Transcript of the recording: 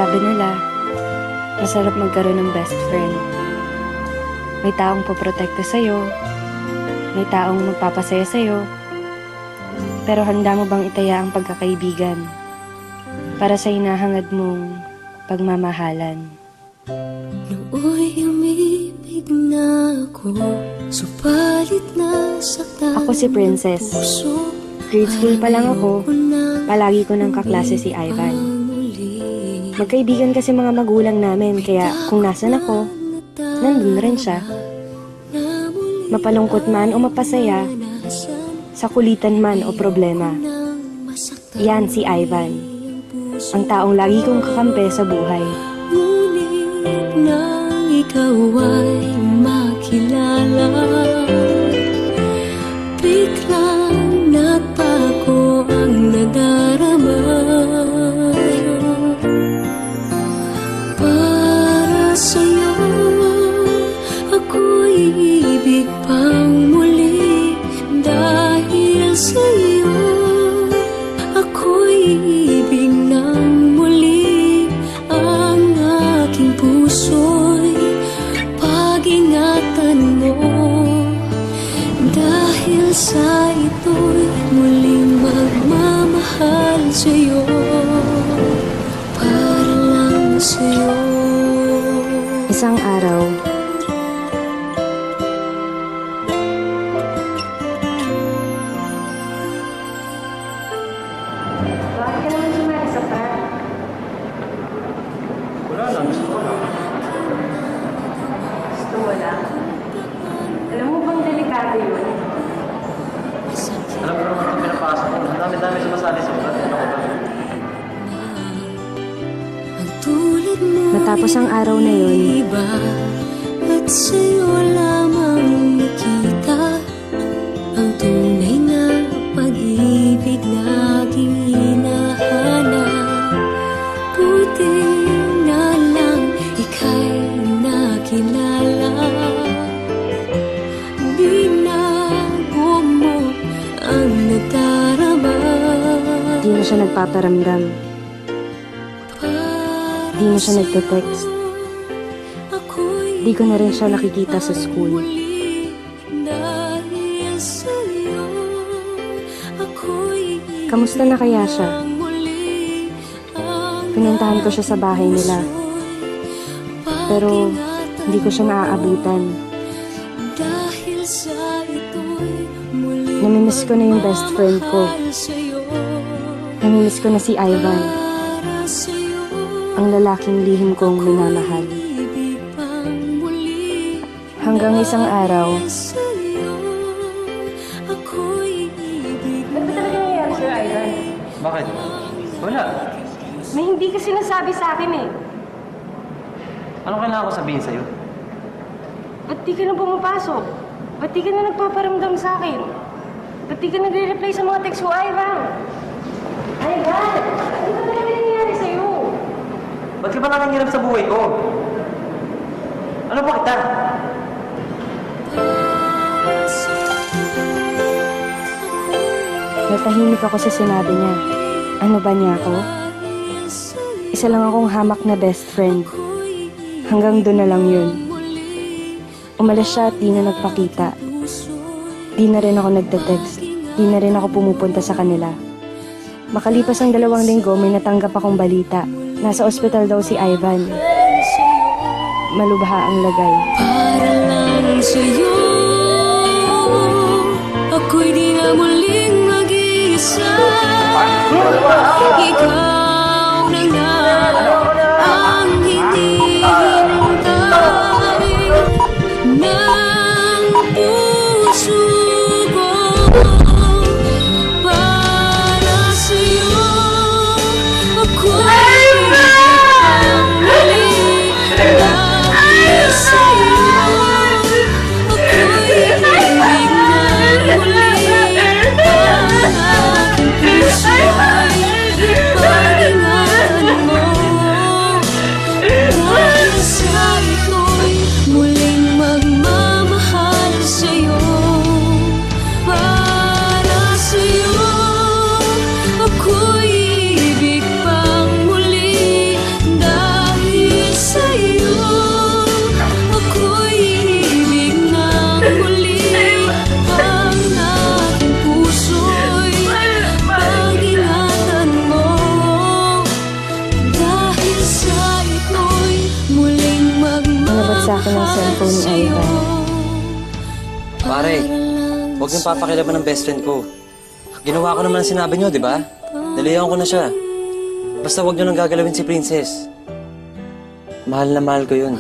Sabi nila, masarap magkaroon ng best friend. May taong poprotekta sa'yo, may taong magpapasaya sa'yo, pero handa mo bang itaya ang pagkakaibigan para sa hinahangad mong pagmamahalan? Nooy umibig na ako, subalit nasaktan. Ako si Princess. Grade school pa lang ako, palagi ko ng kaklase si Ivan. Magkaibigan kasi mga magulang namin, kaya kung nasan ako, nandun rin siya. Mapalungkot man o mapasaya, sa kulitan man o problema. Yan si Ivan, ang taong lagi kong kakampi sa buhay. Ngunit nang ikaw ay makilala, biglang nagbago ang nadarama. Para sa'yo, ako'y ibig pang muli. Dahil sa'yo, ako'y ibig ng muli. Ang aking puso'y pag-ingatan mo. Dahil sa ito'y muling magmamahal sa'yo, para lang sa'yo. Isang araw, bakit ka naman sumali sa prank? Wala lang, gusto ko lang. Gusto mo lang? Alam mo bang delikado yun? Alam ko naman itong pinapasok ko. Ang dami-dami sumasali sa prank. Ano ko ba? Ang tulad mo Matapos ang araw na yun, iba, at sa'yo lamang nakita ang tunay na pag-ibig laging hinahanap. Buti na lang ika'y nakilala. Binago mo ang nadarama. di na siya nagpaparamdam. Di na siya nagte-text. Di ko na rin siya nakikita sa school. Kamusta na kaya siya? Pinuntahan ko siya sa bahay nila. Pero hindi ko siya naaabutan. Namimiss ko na yung best friend ko. Namimiss ko na si Ivan, ang lalaking lihim kong minamahal. Hanggang isang araw, Ano ba talaga nangyayari sa'yo, Ivan? Bakit? Wala. May hindi ka sinasabi sa akin eh. Anong kailangan ko sabihin sa'yo? Ba't di ka na pumapasok? Ba't di ka na nagpaparamdam sa akin? Ba't di ka nagre-reply sa mga text ko, Ivan? Ivan! Ano ba talaga nangyayari sa'yo? Ba't ka ba nakangirap sa buhay ko? Ano ba kita? natahimik ako sa sinabi niya. Ano ba niya ako? Isa lang akong hamak na best friend. Hanggang doon na lang yun. Umalis siya at di na nagpakita. Di na rin ako nagte-text. Di na rin ako pumupunta sa kanila. Makalipas ang 2 linggo, may natanggap akong balita. Nasa ospital daw si Ivan. Malubha ang lagay. Para lang sa'yo, ako'y di na muling mag-iisa. Ikaw na nga ang hinihintay ng puso ko. Para sa'yo, ako'y ang muli. Dahil sa'yo, ako'y ibig na muli. Ang aking puso'y pag-ingatan mo. sa akin ang cellphone ni Ivan. Pare, huwag niyong papakilaban ng best friend ko. Ginawa ko naman ang sinabi niyo, di ba? Nalayan ko na siya. Basta huwag niyo lang gagalawin si Princess. Mahal na mahal ko yun.